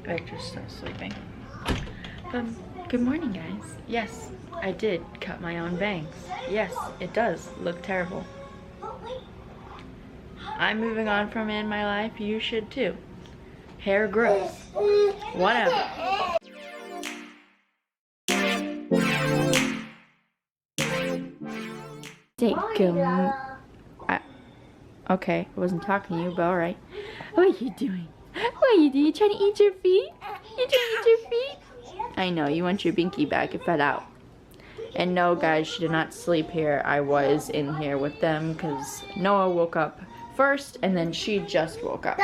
Victor's still sleeping. Good morning, guys. Yes, I did cut my own bangs. Yes, it does look terrible. I'm moving on from it in my life. You should too. Hair grows. Whatever. Take okay, I wasn't talking to you, but alright. What are you doing? What are you doing? You trying to eat your feet? You trying to eat your feet? I know, you want your binky back. It fell out. And no, guys, she did not sleep here. I was in here with them because Noah woke up first and then she just woke up.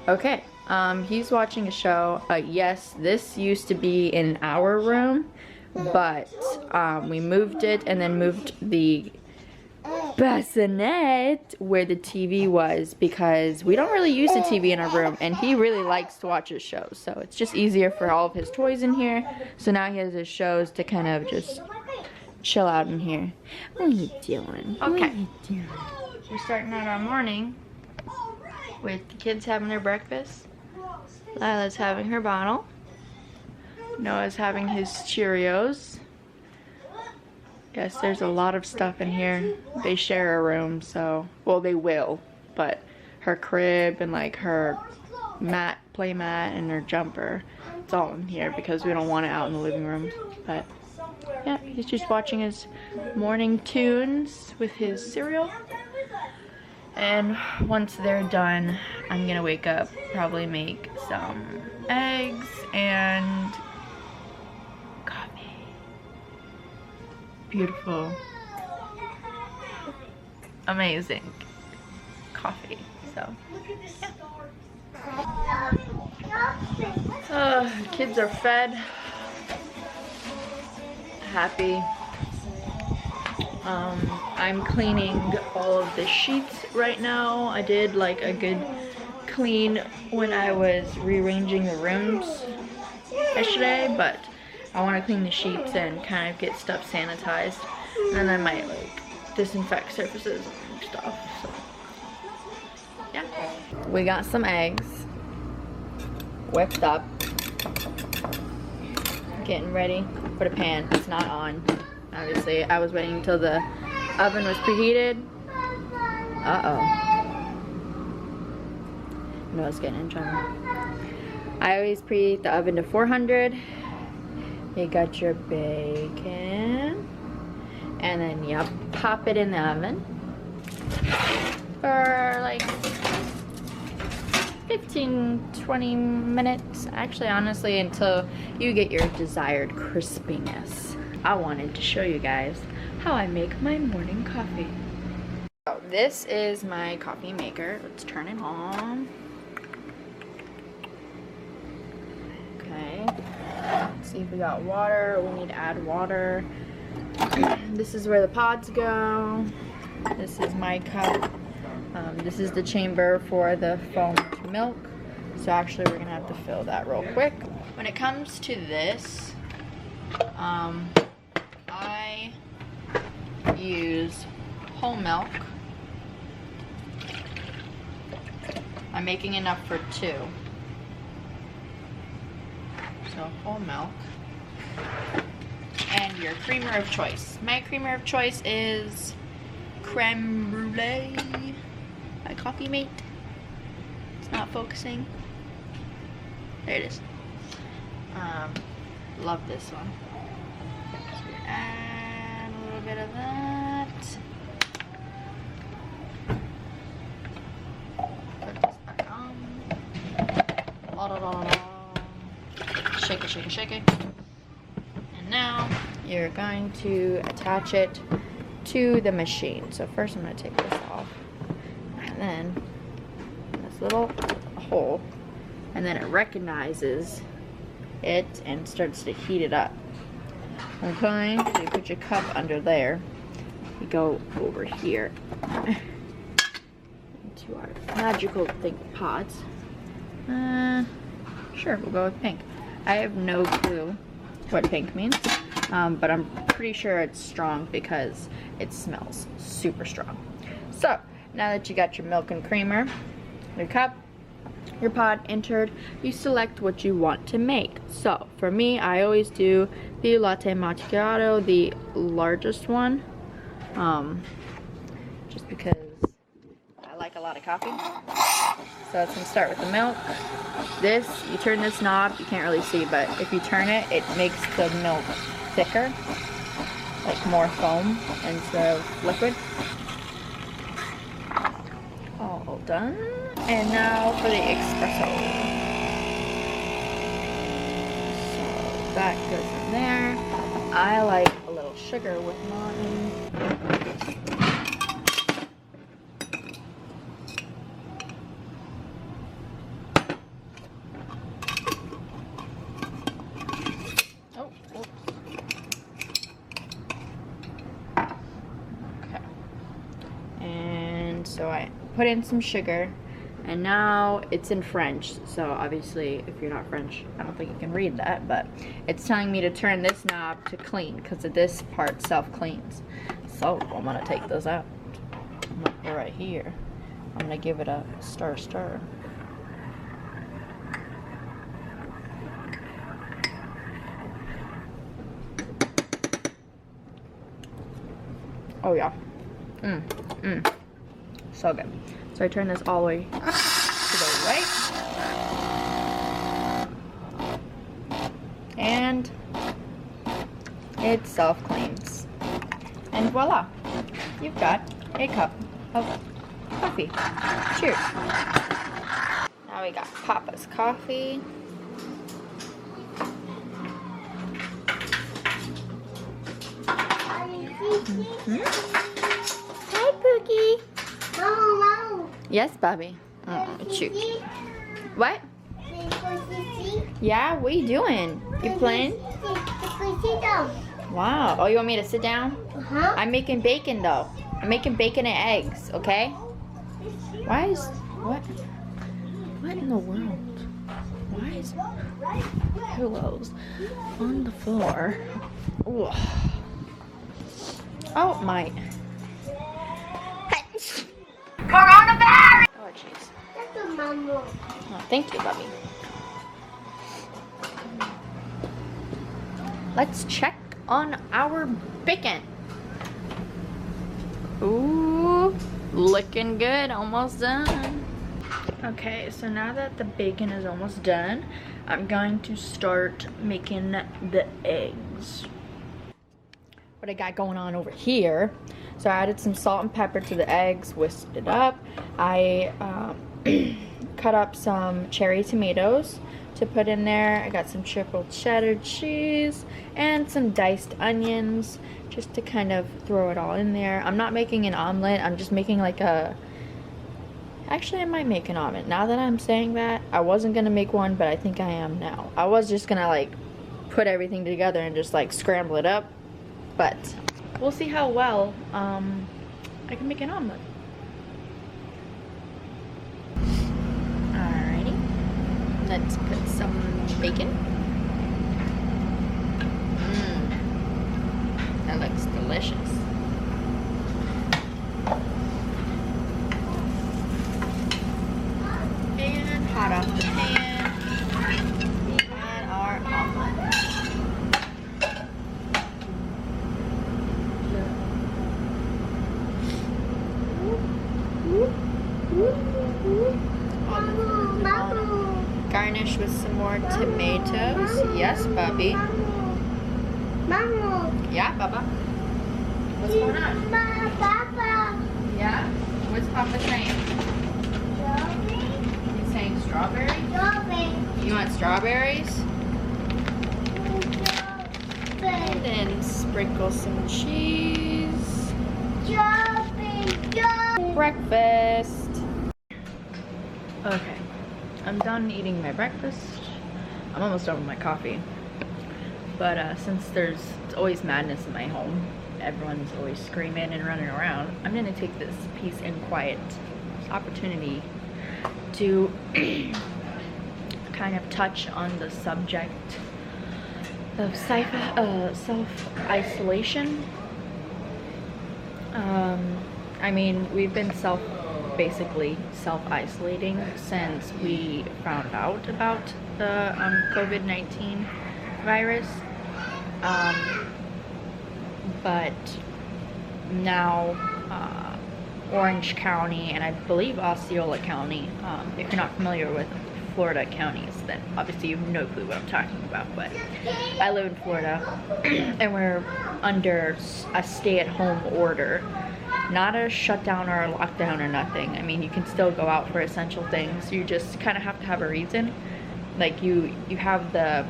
Okay, he's watching a show. Yes, this used to be in our room, but we moved it and then moved the bassinet where the TV was because we don't really use the TV in our room and he really likes to watch his shows, so it's just easier for all of his toys in here. So now he has his shows to kind of just chill out in here. What are you doing? Okay. What are you doing? We're starting out our morning with the kids having their breakfast. Lila's having her bottle. Noah's having his Cheerios. Yes, there's a lot of stuff in here. They share a room, so, well, they will, but her crib and like her mat, play mat, and her jumper, it's all in here because we don't want it out in the living room. But yeah, he's just watching his morning tunes with his cereal. And once they're done, I'm gonna wake up, probably make some eggs and coffee. Beautiful, amazing coffee. So yeah. Kids are fed, happy. I'm cleaning all of the sheets right now. I did like a good clean when I was rearranging the rooms yesterday, but I want to clean the sheets and kind of get stuff sanitized, and I might like disinfect surfaces and stuff. So yeah, we got some eggs whipped up, getting ready for the pan. It's not on, obviously. I was waiting until the oven was preheated. Noah's getting in trouble. I always preheat the oven to 400. You got your bacon, and then you pop it in the oven for like 15-20 minutes. Actually, honestly, until you get your desired crispiness. I wanted to show you guys how I make my morning coffee. So this is my coffee maker. Let's turn it on. Okay. Let's see if we got water. We need to add water. This is where the pods go. This is my cup. This is the chamber for the foamed milk. So actually we're gonna have to fill that real quick. When it comes to this, I use whole milk. I'm making enough for 2. So whole milk. And your creamer of choice. My creamer of choice is creme brulee by Coffee Mate. It's not focusing. There it is. Love this one. So we add a little bit of that. Put this back on. La, la, la, la. Shake it, shake it, shake it. And now you're going to attach it to the machine. So first I'm going to take this off. And then this little hole. And then it recognizes it and starts to heat it up. Okay, so you put your cup under there. You go over here into our magical think pods. Sure, we'll go with pink. I have no clue what pink means. but I'm pretty sure it's strong because it smells super strong. So now that you got your milk and creamer, your cup, your pot entered, you select what you want to make. So for me, I always do the latte macchiato, the largest one, just because I like a lot of coffee. So let's start with the milk. This, you turn this knob, you can't really see, but if you turn it, it makes the milk thicker, like more foam instead of liquid. All done. And now for the espresso. So that goes in there. I like a little sugar with mine. Oh, whoops. Okay. And so I put in some sugar. And now it's in French, so obviously if you're not French, I don't think you can read that, but it's telling me to turn this knob to clean because this part self-cleans. So I'm gonna take those out. I'm gonna go right here. I'm gonna give it a stir. Oh yeah. So good. So I turn this all the way to the right. And it self-cleans. And voila, you've got a cup of coffee. Cheers. Now we got Papa's coffee. Hi, Pookie. Yes, Bobby. Oh, cute. What? Yeah, what are you doing? You playing? Wow. Oh, you want me to sit down? I'm making bacon though. I'm making bacon and eggs, okay? Why is what in the world? Why is pillows on the floor? Ooh. Oh my. Coronavirus! Oh, jeez. Oh, thank you, Bubby. Let's check on our bacon. Ooh, looking good. Almost done. Okay, so now that the bacon is almost done, I'm going to start making the eggs. What I got going on over here. So I added some salt and pepper to the eggs, whisked it up. I cut up some cherry tomatoes to put in there. I got some triple cheddar cheese and some diced onions just to kind of throw it all in there. I'm not making an omelet. I'm just making like a... Actually, I might make an omelet. Now that I'm saying that, I wasn't going to make one, but I think I am now. I was just going to like put everything together and just like scramble it up. But we'll see how well I can make an omelet. Alrighty. Let's put some bacon. That looks delicious. And hot off the pan. And our omelet. Garnish with some more tomatoes. Yes, Bubby. Mama. Yeah, Bubba. What's going on? Papa. Yeah? What's Papa saying? Strawberry. He's saying strawberry? Strawberry. You want strawberries? Strawberry. And then sprinkle some cheese. Strawberry. Breakfast. Okay. I'm done eating my breakfast. I'm almost done with my coffee. But since there's always madness in my home, everyone's always screaming and running around, I'm gonna take this peace and quiet opportunity to kind of touch on the subject of self-isolation. I mean, we've been basically self-isolating since we found out about the COVID-19 virus. But now Orange County and I believe Osceola County, if you're not familiar with Florida counties, then obviously you have no clue what I'm talking about, but I live in Florida and we're under a stay-at-home order. Not a shutdown or a lockdown or nothing. I mean, you can still go out for essential things. You just kind of have to have a reason. Like you have the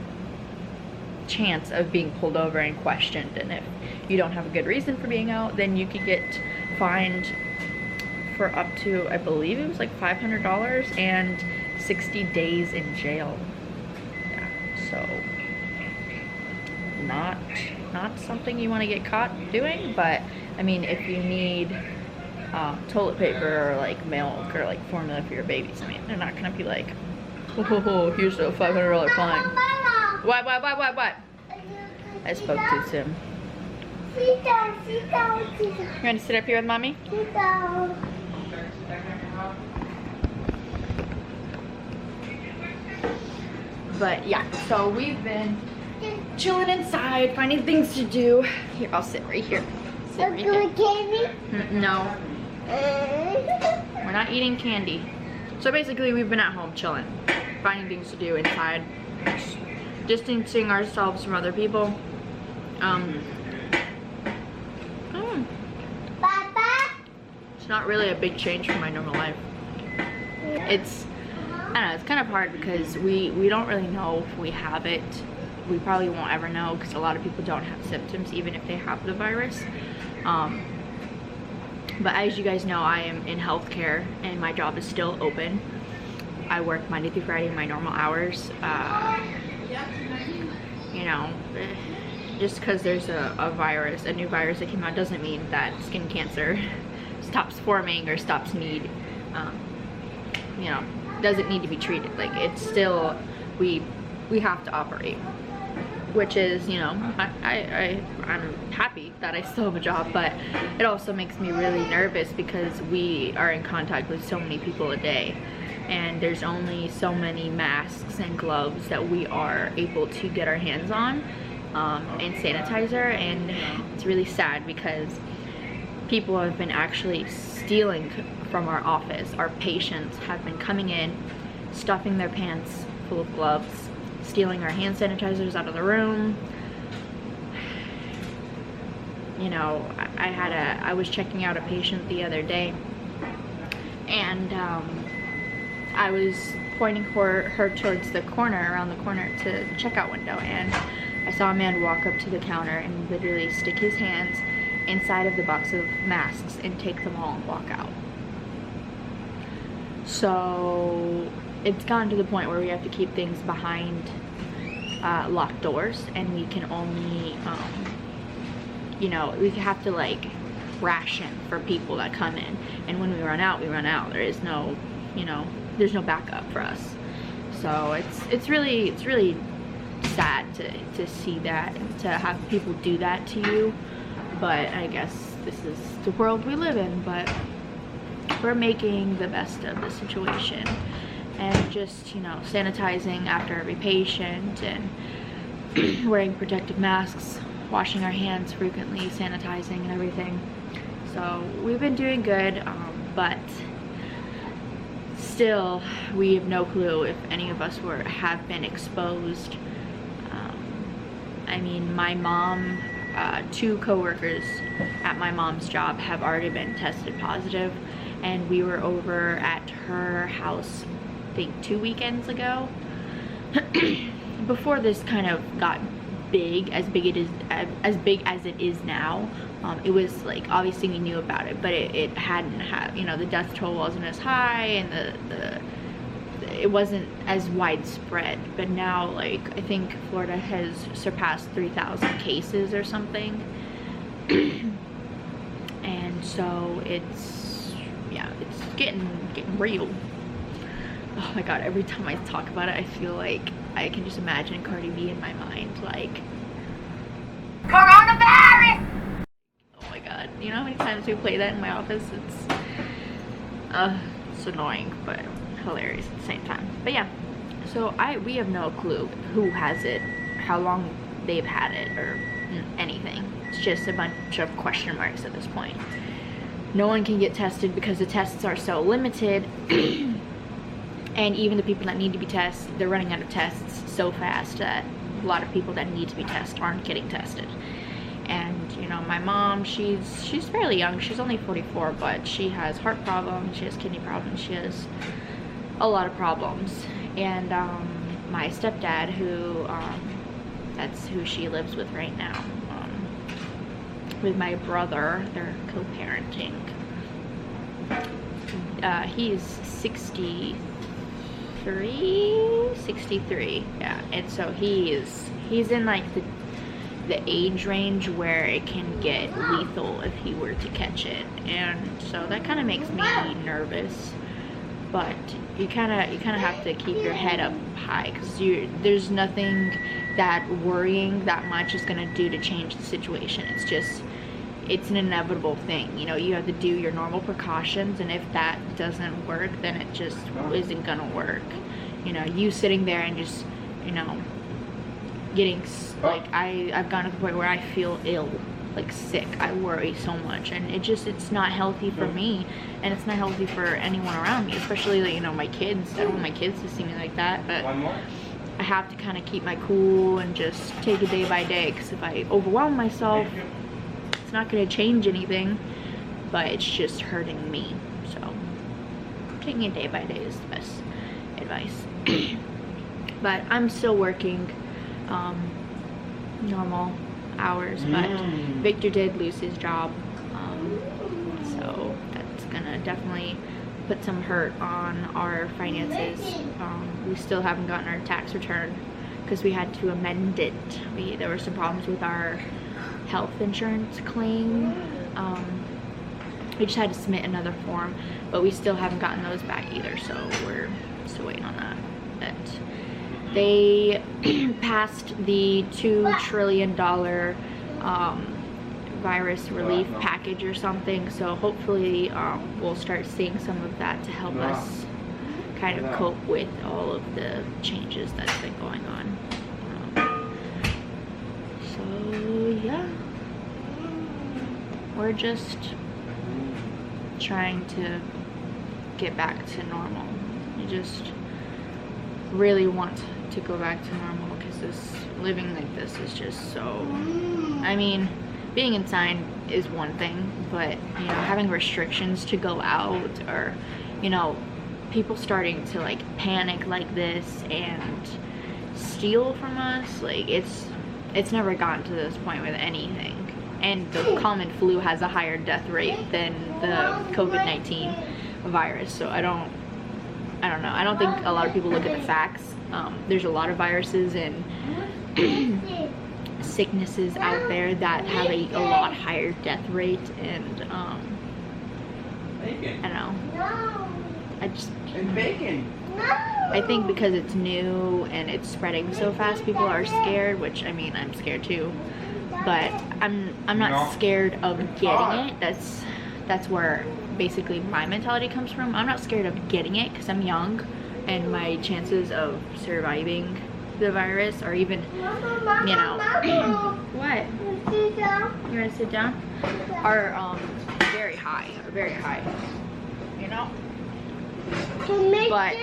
chance of being pulled over and questioned, and if you don't have a good reason for being out, then you could get fined for up to, I believe it was like $500 and 60 days in jail. Yeah, so not something you want to get caught doing, but I mean, if you need toilet paper or like milk or like formula for your babies, I mean, they're not gonna be like, oh, here's a $500 fine. What? I spoke too soon. Sit down. You want to sit up here with mommy? Sit down. But yeah, so we've been chilling inside, finding things to do. Here, I'll sit right here. Sit right here. Candy? No, we're not eating candy. So basically, we've been at home chilling, finding things to do inside, distancing ourselves from other people. Papa? It's not really a big change from my normal life. It's, I don't know, it's kind of hard because we don't really know if we have it. We probably won't ever know because a lot of people don't have symptoms even if they have the virus. But as you guys know, I am in healthcare and my job is still open. I work Monday through Friday, my normal hours. You know, just because there's a virus, a new virus that came out, doesn't mean that skin cancer stops forming or stops need, you know, doesn't need to be treated. Like, it's still, we have to operate, which is, you know, I'm happy that I still have a job, but it also makes me really nervous because we are in contact with so many people a day, and there's only so many masks and gloves that we are able to get our hands on, and sanitizer, and it's really sad because people have been actually stealing from our office. Our patients have been coming in, stuffing their pants full of gloves, stealing our hand sanitizers out of the room. You know, I was checking out a patient the other day, and I was pointing her towards the corner, around the corner to the checkout window, and I saw a man walk up to the counter and literally stick his hands inside of the box of masks and take them all and walk out. So it's gotten to the point where we have to keep things behind locked doors, and we can only, you know, we have to like ration for people that come in, and when we run out, we run out. There is no, you know, there's no backup for us. So it's really sad to see that and to have people do that to you. But I guess this is the world we live in, but we're making the best of the situation, and just, you know, sanitizing after every patient, and wearing protective masks, washing our hands frequently, sanitizing and everything. So we've been doing good, but still we have no clue if any of us have been exposed. I mean, my mom, 2 coworkers at my mom's job have already been tested positive, and we were over at her house, I think 2 weekends ago. Before this kind of got big as big as it is now, it was like, obviously we knew about it, but it hadn't had, you know, the death toll wasn't as high, and it wasn't as widespread. But now, like, I think Florida has surpassed 3,000 cases or something. And so it's, yeah, it's getting real. Oh my god, every time I talk about it, I feel like I can just imagine Cardi B in my mind, like sometimes we play that in my office. It's annoying, but hilarious at the same time. But yeah, so we have no clue who has it, how long they've had it, or anything. It's just a bunch of question marks at this point. No one can get tested because the tests are so limited. And even the people that need to be tested, they're running out of tests so fast that a lot of people that need to be tested aren't getting tested. And you know, my mom, she's fairly young. She's only 44, but she has heart problems, she has kidney problems, she has a lot of problems. And my stepdad, who that's who she lives with right now, with my brother, they're co-parenting. He's 63, yeah. And so he's in like the age range where it can get lethal if he were to catch it. And so that kind of makes me nervous. But you kind of have to keep your head up high, because there's nothing that worrying that much is going to do to change the situation. It's an inevitable thing. You know, you have to do your normal precautions, and if that doesn't work, then it just isn't going to work. You know, you sitting there and just, you know, getting, like, I've gotten to the point where I feel ill, like sick. I worry so much, and it's not healthy for me, and it's not healthy for anyone around me, especially, like, you know, my kids. I don't want my kids to see me like that, but I have to kind of keep my cool and just take it day by day, because if I overwhelm myself, it's not going to change anything, but it's just hurting me. So taking it day by day is the best advice. But I'm still working normal hours, but Victor did lose his job, so that's gonna definitely put some hurt on our finances. We still haven't gotten our tax return because we had to amend it. There were some problems with our health insurance claim. We just had to submit another form, but we still haven't gotten those back either, so we're still waiting on that. They passed the $2 trillion virus relief package or something, so hopefully we'll start seeing some of that to help us kind of cope with all of the changes that's been going on. So yeah, we're just trying to get back to normal. We just really want to go back to normal, because living like this is just so, I mean, being inside is one thing, but you know, having restrictions to go out, or you know, people starting to like panic like this and steal from us, like it's never gotten to this point with anything. And the common flu has a higher death rate than the COVID-19 virus, so I don't know. I don't think a lot of people look at the facts. There's a lot of viruses and sicknesses out there that have a lot higher death rate, and I don't know. I think because it's new and it's spreading so fast, people are scared, which I mean, I'm scared too. But I'm not scared of getting it. That's where basically my mentality comes from. I'm not scared of getting it because I'm young, and my chances of surviving the virus, or even, you know, what? You want to sit down? Are very high, you know. But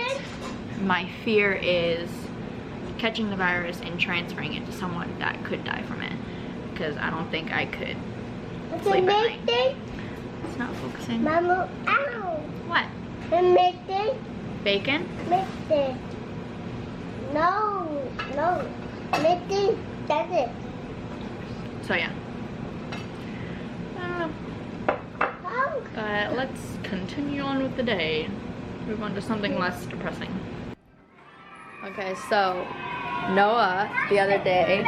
my fear is catching the virus and transferring it to someone that could die from it, because I don't think I could sleep at night. It's not focusing. Mama, ow. What? Bacon? No. That's it. So yeah. But let's continue on with the day. Move on to something less depressing. Okay, so Noah the other day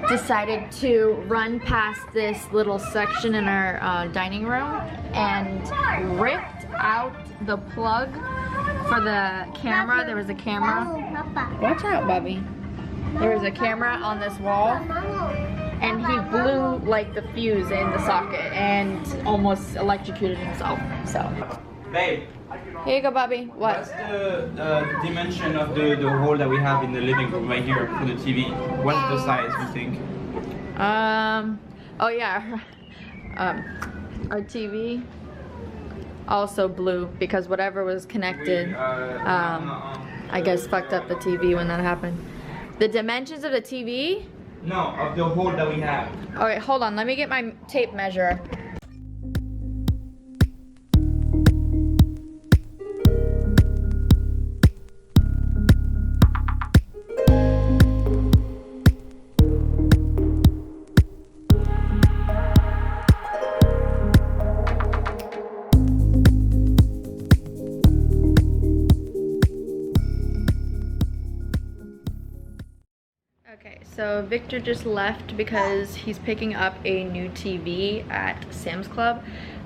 decided to run past this little section in our dining room and ripped out the plug for the camera. There was a camera. Watch out, Bubby. There was a camera on this wall, and he blew like the fuse in the socket and almost electrocuted himself. So. Babe, Here you go, Bobby. What? what's the dimension of the hole that we have in the living room right here for the TV? What's the size, you think? Oh yeah. Our TV also blew because whatever was connected, I guess fucked up the TV when that happened. The dimensions of the TV? No, of the hole that we have. Okay, hold on. Let me get my tape measure. Okay, so Victor just left because he's picking up a new TV at Sam's Club.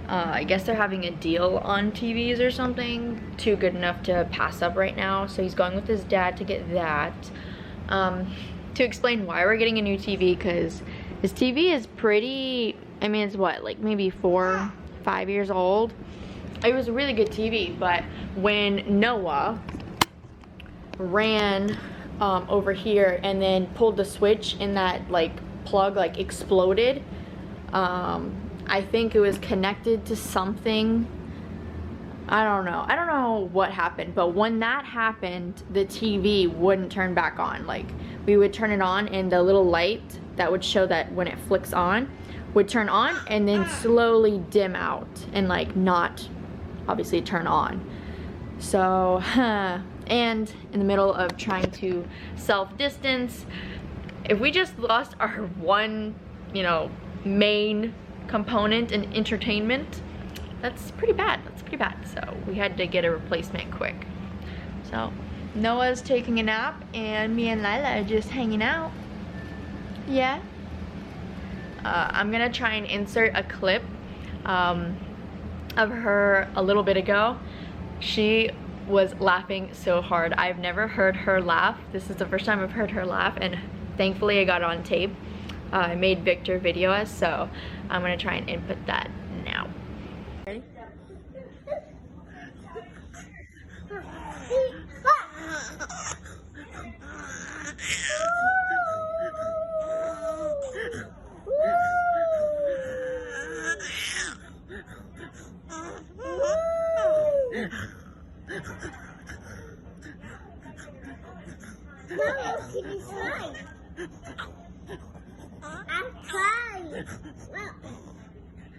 I guess they're having a deal on TVs or something, too good enough to pass up right now. So he's going with his dad to get that. To explain why we're getting a new TV, because his TV is pretty, I mean, it's what, like maybe 4, 5 years old. It was a really good TV, but when Noah ran over here and then pulled the switch and that like plug like exploded, I think it was connected to something. I don't know what happened, but when that happened, the TV wouldn't turn back on. Like, we would turn it on and the little light that would show that when it flicks on would turn on and then slowly dim out and like not obviously turn on. So and in the middle of trying to self-distance, if we just lost our one, you know, main component in entertainment, that's pretty bad. So we had to get a replacement quick. So Noah's taking a nap and me and Lila are just hanging out. Yeah. I'm gonna try and insert a clip of her a little bit ago. She was laughing so hard. I've never heard her laugh. This is the first time I've heard her laugh, and thankfully I got it on tape. I made Victor video us, so I'm gonna try and input that now. Ready?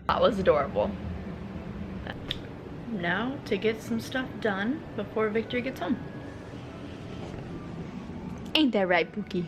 That was adorable. Now to get some stuff done before Victor gets home. Ain't that right, Pookie?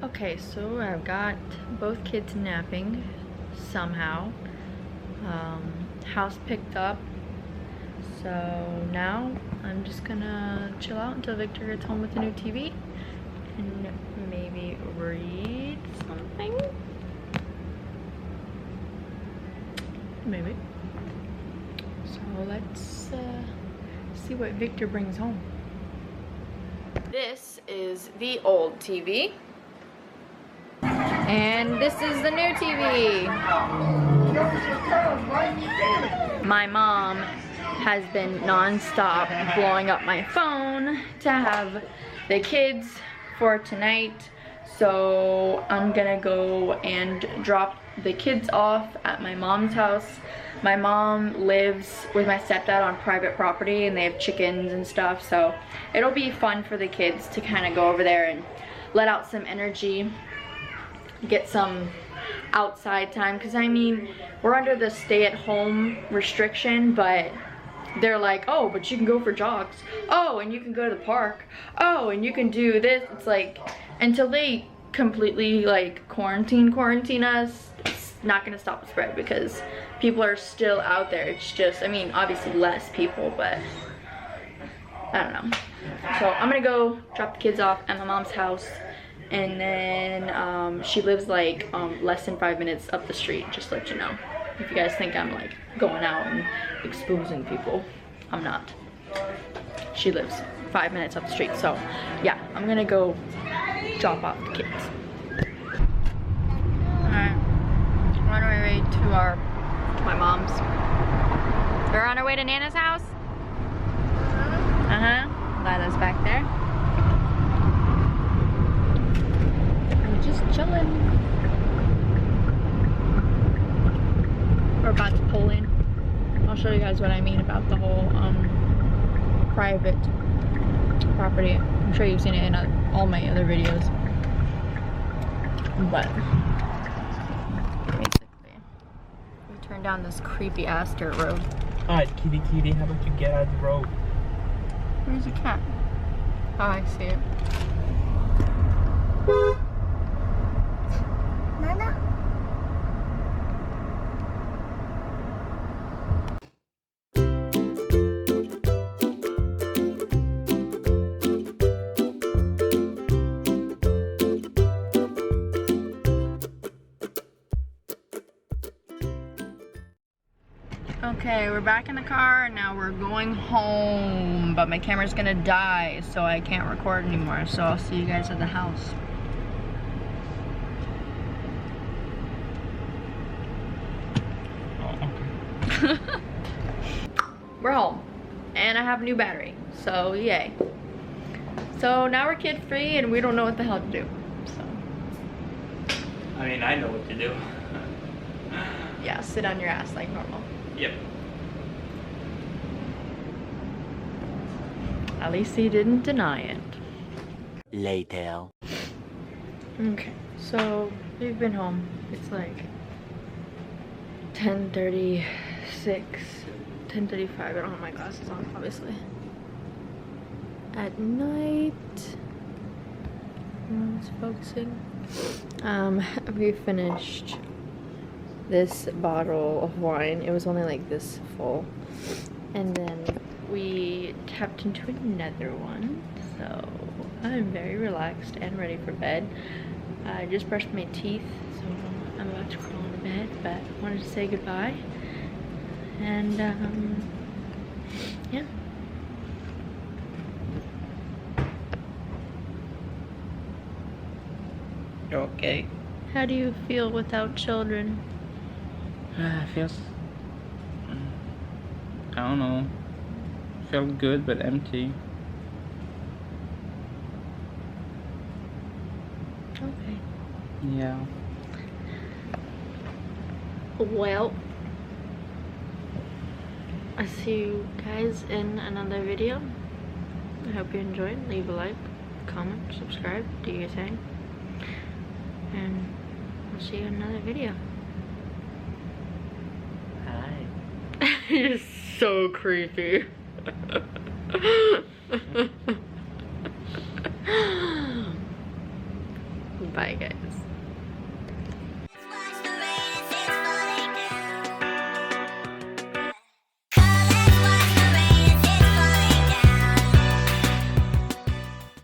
Okay, so I've got both kids napping somehow. House picked up. So now I'm just gonna chill out until Victor gets home with a new TV and maybe read something. Maybe. So let's see what Victor brings home. This is the old TV. And this is the new TV. My mom has been non-stop blowing up my phone to have the kids for tonight. So I'm gonna go and drop the kids off at my mom's house. My mom lives with my stepdad on private property and they have chickens and stuff, so it'll be fun for the kids to kind of go over there and let out some energy, get some outside time, because I mean, we're under the stay-at-home restriction, but they're like, oh, but you can go for jogs, oh, and you can go to the park, oh, and you can do this. It's like, until they completely like quarantine us, it's not gonna stop the spread, because people are still out there. It's just, I mean, obviously less people, but I don't know. So I'm gonna go drop the kids off at my mom's house, and then she lives like less than 5 minutes up the street, just to let you know. If you guys think I'm like going out and exposing people, I'm not. She lives 5 minutes up the street. So yeah, I'm gonna go drop off the kids. Alright, we're on our way to my mom's. We're on our way to Nana's house. Lila's back there. We're just chilling. We're about to pull in. I'll show you guys what I mean about the whole private property. I'm sure you've seen it in all my other videos. But basically, we turned down this creepy ass dirt road. Alright, kitty, how about you get out of the road? Where's the cat? Oh, I see it. Nana? Okay, we're back in the car and now we're going home, but my camera's gonna die, so I can't record anymore, so I'll see you guys at the house. Oh, okay. We're home, and I have a new battery, so yay. So now we're kid free and we don't know what the hell to do, so. I mean, I know what to do. Yeah, sit on your ass like normal. Yep. At least he didn't deny it. Later. Okay, so we've been home. It's like 10:36, 10:35. I don't have my glasses on, obviously. At night. It's focusing. We finished this bottle of wine. It was only like this full, and then we tapped into another one, so I'm very relaxed and ready for bed. I just brushed my teeth, so I'm about to crawl into bed, but I wanted to say goodbye, and yeah. You're okay. How do you feel without children? Feels, I don't know, felt good but empty. Okay. Yeah. Well, I'll see you guys in another video. I hope you enjoyed. Leave a like, comment, subscribe, do your thing. And I'll see you in another video. Hi. You're so creepy. Bye, guys.